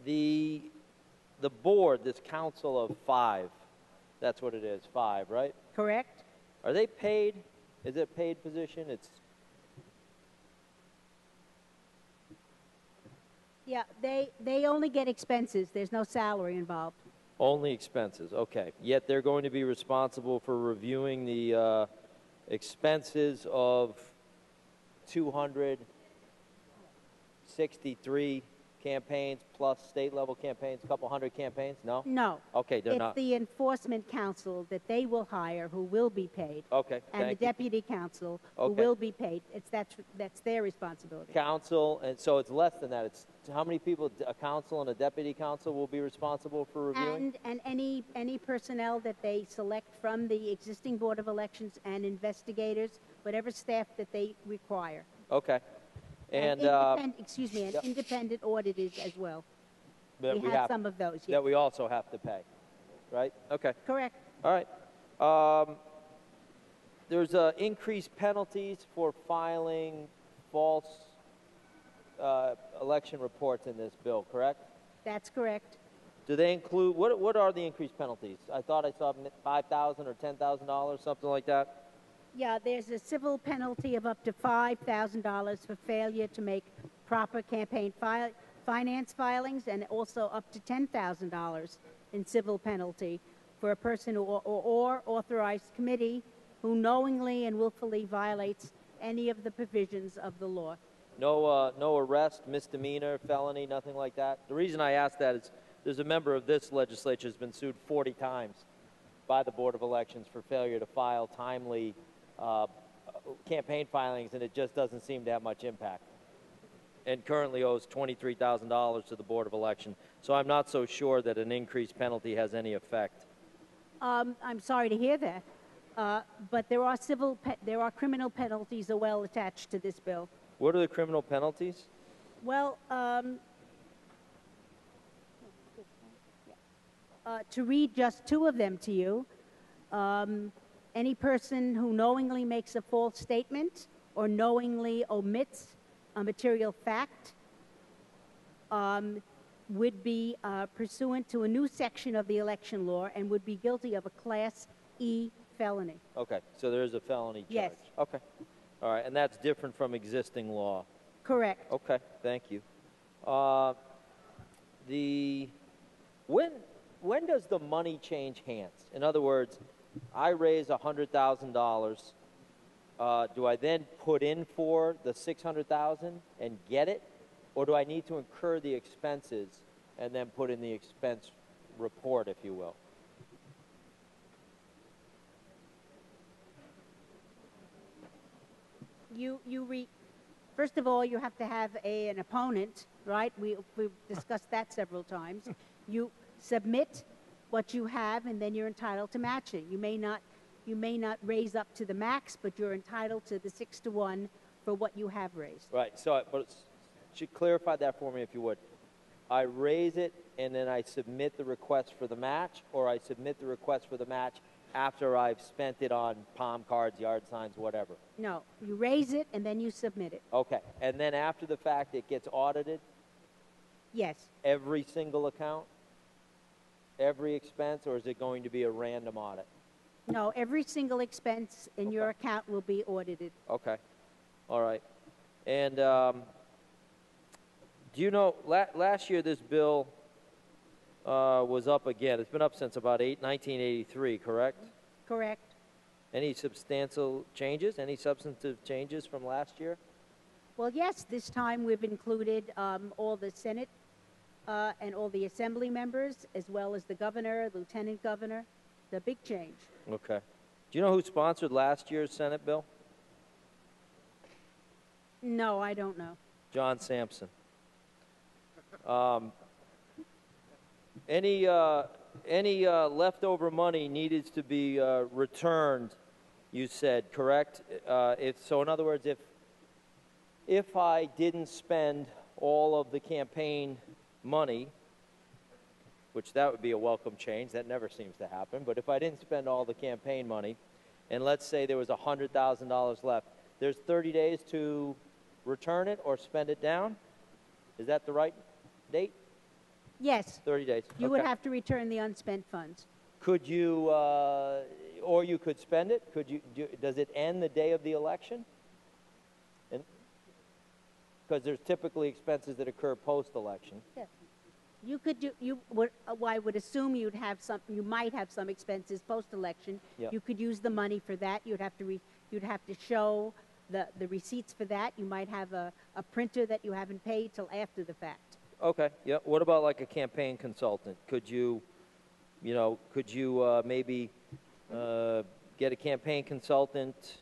the board, this council of 5, that's what it is, 5, right? Correct? Are they paid? Is it a paid position? It's Yeah, they only get expenses. There's no salary involved. only expenses, okay. Yet they're going to be responsible for reviewing the expenses of 263 campaigns plus state-level campaigns, a couple hundred campaigns? No? No. Okay, they're it's not. the enforcement council that they will hire who will be paid. Okay, And the thank you. deputy council who Okay. will be paid. That's their responsibility. Council, and so it's less than that. It's how many people, a council and a deputy council will be responsible for reviewing? And any personnel that they select from the existing Board of Elections and investigators, whatever staff that they require. Okay. And excuse me, and yep. independent auditors as well. that We have some of those, yes. that we also have to pay, right? Okay. Correct. All right. There's increased penalties for filing false election reports in this bill, correct? That's correct. Do they include, what are the increased penalties? I thought I saw $5,000 or $10,000, something like that. Yeah, there's a civil penalty of up to $5,000 for failure to make proper campaign finance filings, and also up to $10,000 in civil penalty for a person or authorized committee who knowingly and willfully violates any of the provisions of the law. No arrest, misdemeanor, felony, nothing like that. The reason I ask that is there's a member of this legislature who's been sued 40 times by the Board of Elections for failure to file timely campaign filings, and it just doesn't seem to have much impact. And currently owes $23,000 to the Board of Election. So I'm not so sure that an increased penalty has any effect. I'm sorry to hear that, but there are criminal penalties as well attached to this bill. What are the criminal penalties? Well, to read just two of them to you, any person who knowingly makes a false statement or knowingly omits a material fact would be pursuant to a new section of the election law and would be guilty of a Class E felony. Okay, so there is a felony charge. Yes. Okay. All right, and that's different from existing law. Correct. Okay, thank you. When does the money change hands? In other words, I raise $100,000. Do I then put in for the $600,000 and get it, or do I need to incur the expenses and then put in the expense report, if you will? First of all, you have to have an opponent, right? We've discussed that several times. You submit what you have, and then you're entitled to matching. You may not raise up to the max, but you're entitled to the 6-to-1 for what you have raised. Right. So, but should clarify that for me, if you would. I raise it, and then I submit the request for the match, or I submit the request for the match after I've spent it on palm cards, yard signs, whatever. No, you raise it and then you submit it. Okay. And then after the fact, it gets audited? Yes. Every single account? Every expense, or is it going to be a random audit? No, every single expense in your account will be audited. Okay. All right. And do you know, last year this bill was up again. It's been up since about 1983, correct? Correct. Any substantial changes? Any substantive changes from last year? Well, yes. This time we've included all the Senate and all the Assembly members, as well as the governor, lieutenant governor. The big change. Okay. Do you know who sponsored last year's Senate bill? No, I don't know. John Sampson. Any leftover money needed to be returned, you said, correct? So in other words, if I didn't spend all of the campaign money, which that would be a welcome change, that never seems to happen, but if I didn't spend all the campaign money, and let's say there was $100,000 left, there's 30 days to return it or spend it down? Is that the right date? Yes, 30 days. you would Okay. have to return the unspent funds. Could you, or you could spend it? Does it end the day of the election? Because there's typically expenses that occur post-election. Yes. You could do, you would, I would assume you might have some expenses post-election. Yep. You could use the money for that. You'd have to show the receipts for that. You might have a printer that you haven't paid till after the fact. Okay, yeah. What about like a campaign consultant? Could you maybe get a campaign consultant,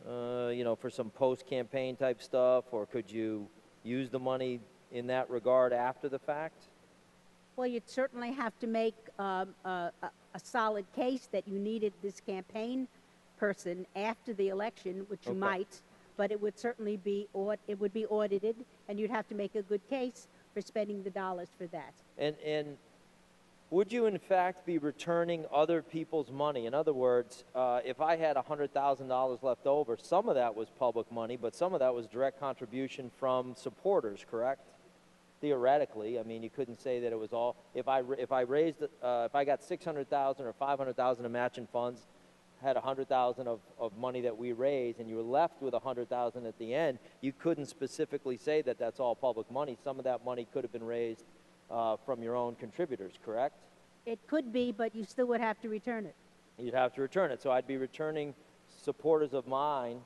for some post-campaign type stuff, or could you use the money in that regard after the fact? Well, you'd certainly have to make a solid case that you needed this campaign person after the election, which you Okay. might, but it would certainly be audited, and you'd have to make a good case for spending the dollars for that. And would you in fact be returning other people's money? In other words, if I had $100,000 left over, some of that was public money, but some of that was direct contribution from supporters, correct? Theoretically, I mean, you couldn't say that it was all. If I got $600,000 or $500,000 of matching funds, had $100,000 of money that we raised, and you were left with $100,000 at the end, you couldn't specifically say that that's all public money. Some of that money could have been raised from your own contributors, correct? It could be, but you still would have to return it. You'd have to return it. So I'd be returning supporters of mine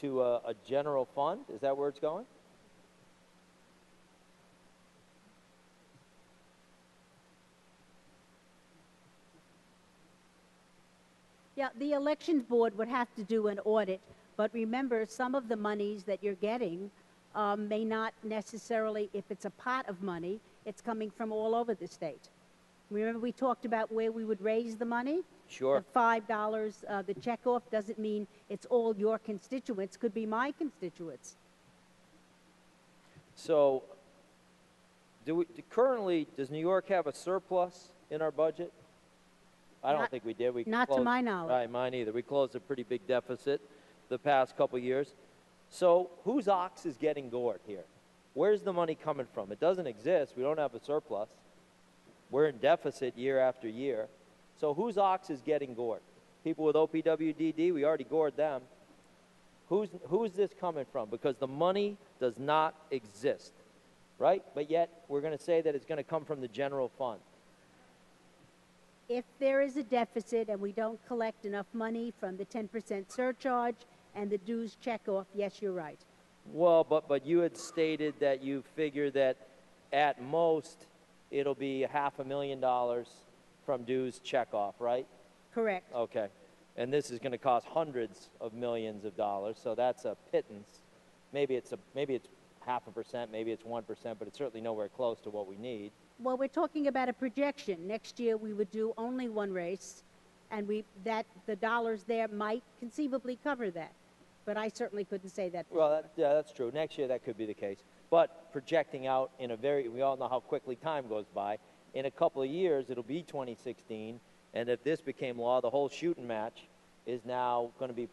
to a general fund. Is that where it's going? Yeah, the elections board would have to do an audit, but remember, some of the monies that you're getting may not necessarily, if it's a pot of money, it's coming from all over the state. Remember we talked about where we would raise the money? Sure. The $5, the checkoff doesn't mean it's all your constituents, could be my constituents. So currently, does New York have a surplus in our budget? I don't think we did. Not to my knowledge. Right, mine either. We closed a pretty big deficit the past couple of years. So whose ox is getting gored here? Where's the money coming from? It doesn't exist. We don't have a surplus. We're in deficit year after year. So whose ox is getting gored? People with OPWDD, we already gored them. Who's this coming from? Because the money does not exist, right? But yet we're going to say that it's going to come from the general fund. If there is a deficit and we don't collect enough money from the 10% surcharge and the dues checkoff, yes, you're right. Well, but you had stated that you figure that at most it'll be $500,000 from dues checkoff, right? Correct. Okay. And this is going to cost hundreds of millions of dollars, so that's a pittance. Maybe it's 0.5%, maybe it's 1%, but it's certainly nowhere close to what we need. Well, we're talking about a projection. Next year we would do only one race, and the dollars there might conceivably cover that. But I certainly couldn't say that. Well, that's true. Next year that could be the case. But projecting out we all know how quickly time goes by. In a couple of years, it'll be 2016, and if this became law, the whole shooting match is now going to be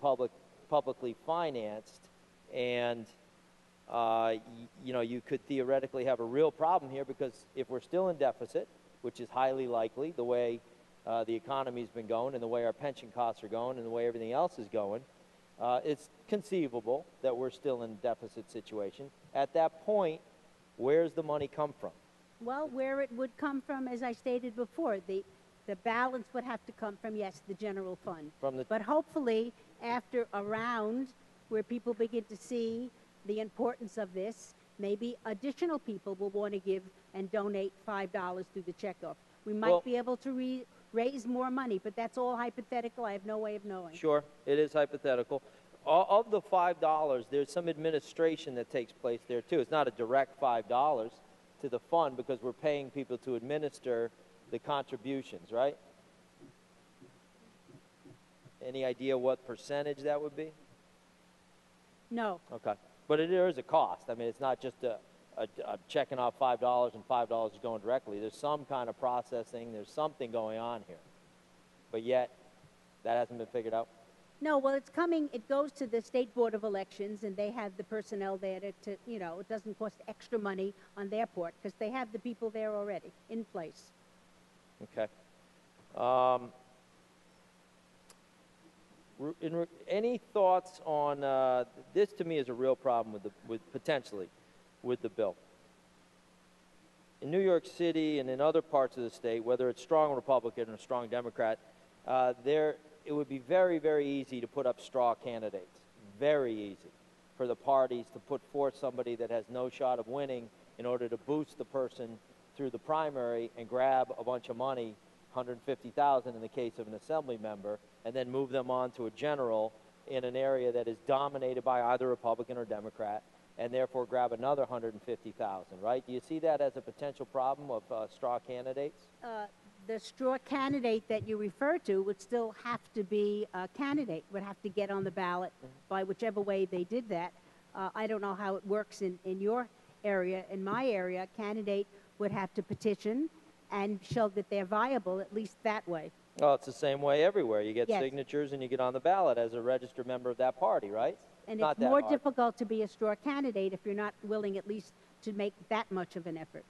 publicly financed, and you could theoretically have a real problem here, because if we're still in deficit, which is highly likely, the way the economy's been going and the way our pension costs are going and the way everything else is going, it's conceivable that we're still in a deficit situation. At that point, where's the money come from? Well, where it would come from, as I stated before, the balance would have to come from, yes, the general fund. But hopefully, after a round where people begin to see the importance of this, maybe additional people will want to give and donate $5 through the checkoff. We might be able to raise more money, but that's all hypothetical. I have no way of knowing. Sure, it is hypothetical. Of the $5, there's some administration that takes place there, too. It's not a direct $5 to the fund, because we're paying people to administer the contributions, right? Any idea what percentage that would be? No. Okay. But there is a cost. I mean, it's not just a checking off $5 and $5 is going directly. There's some kind of processing. There's something going on here. But yet, that hasn't been figured out. No, well, it's coming, it goes to the State Board of Elections, and they have the personnel there to you know, it doesn't cost extra money on their part, because they have the people there already, in place. Okay. Any thoughts on this? To me, is a real problem potentially with the bill. In New York City and in other parts of the state, whether it's strong Republican or strong Democrat, it would be very, very easy to put up straw candidates. Very easy for the parties to put forth somebody that has no shot of winning in order to boost the person through the primary and grab a bunch of money, $150,000 in the case of an assembly member, and then move them on to a general in an area that is dominated by either Republican or Democrat, and therefore grab another $150,000, right? Do you see that as a potential problem of straw candidates? The straw candidate that you refer to would still have to be a candidate, would have to get on the ballot by whichever way they did that. I don't know how it works in your area. In my area, a candidate would have to petition and show that they're viable, at least that way. Oh, it's the same way everywhere. You get Yes. signatures and you get on the ballot as a registered member of that party, right? And Not it's that more hard. difficult to be a straw candidate if you're not willing at least to make that much of an effort.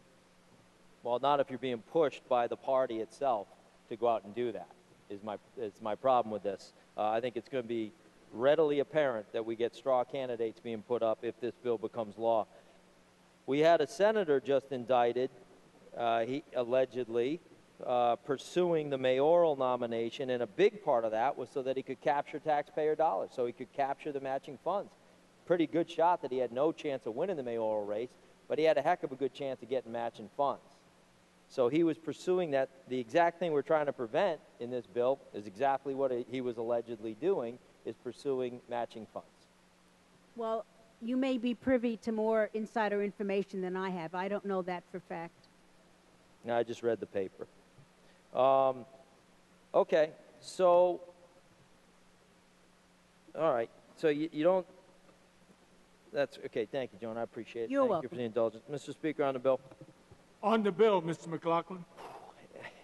Well, not if you're being pushed by the party itself to go out and do that, is my problem with this. I think it's going to be readily apparent that we get straw candidates being put up if this bill becomes law. We had a senator just indicted, he allegedly, pursuing the mayoral nomination, and a big part of that was so that he could capture taxpayer dollars, so he could capture the matching funds. Pretty good shot that he had no chance of winning the mayoral race, but he had a heck of a good chance of getting matching funds. So he was pursuing that. The exact thing we're trying to prevent in this bill is exactly what he was allegedly doing, is pursuing matching funds. Well, you may be privy to more insider information than I have. I don't know that for fact. No, I just read the paper. Okay, so, all right, so you don't, that's, okay, thank you, Joan, I appreciate it. You're Thank welcome. you for the indulgence. Mr. Speaker, on the bill. On the bill, Mr. McLaughlin.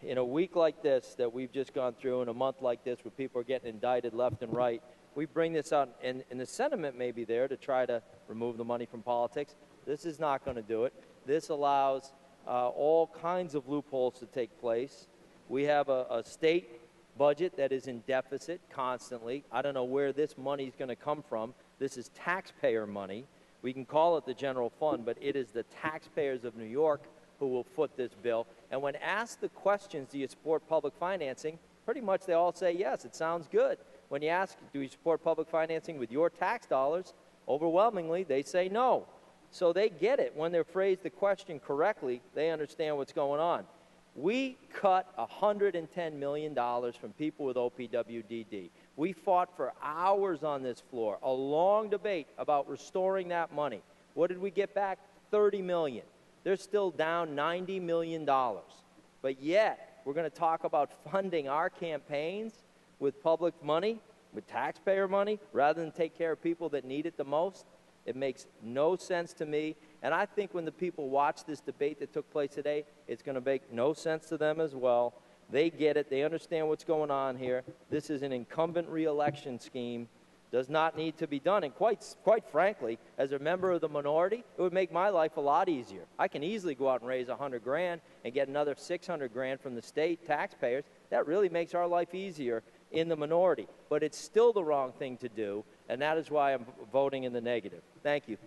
In a week like this that we've just gone through, in a month like this where people are getting indicted left and right, we bring this out, and the sentiment may be there to try to remove the money from politics. This is not going to do it. This allows all kinds of loopholes to take place. We have a state budget that is in deficit constantly. I don't know where this money is going to come from. This is taxpayer money. We can call it the general fund, but it is the taxpayers of New York who will foot this bill. And when asked the questions, do you support public financing, pretty much they all say yes, it sounds good. When you ask, do you support public financing with your tax dollars, overwhelmingly they say no. So they get it. When they're phrased the question correctly, they understand what's going on. We cut $110 million from people with OPWDD. We fought for hours on this floor, a long debate about restoring that money. What did we get back? $30 million. They're still down $90 million. But yet, we're going to talk about funding our campaigns with public money, with taxpayer money, rather than take care of people that need it the most. It makes no sense to me. And I think when the people watch this debate that took place today, it's going to make no sense to them as well. They get it. They understand what's going on here. This is an incumbent re-election scheme. Does not need to be done. And quite frankly, as a member of the minority, it would make my life a lot easier. I can easily go out and raise $100,000 and get another $600,000 from the state taxpayers. That really makes our life easier in the minority. But it's still the wrong thing to do, and that is why I'm voting in the negative. Thank you.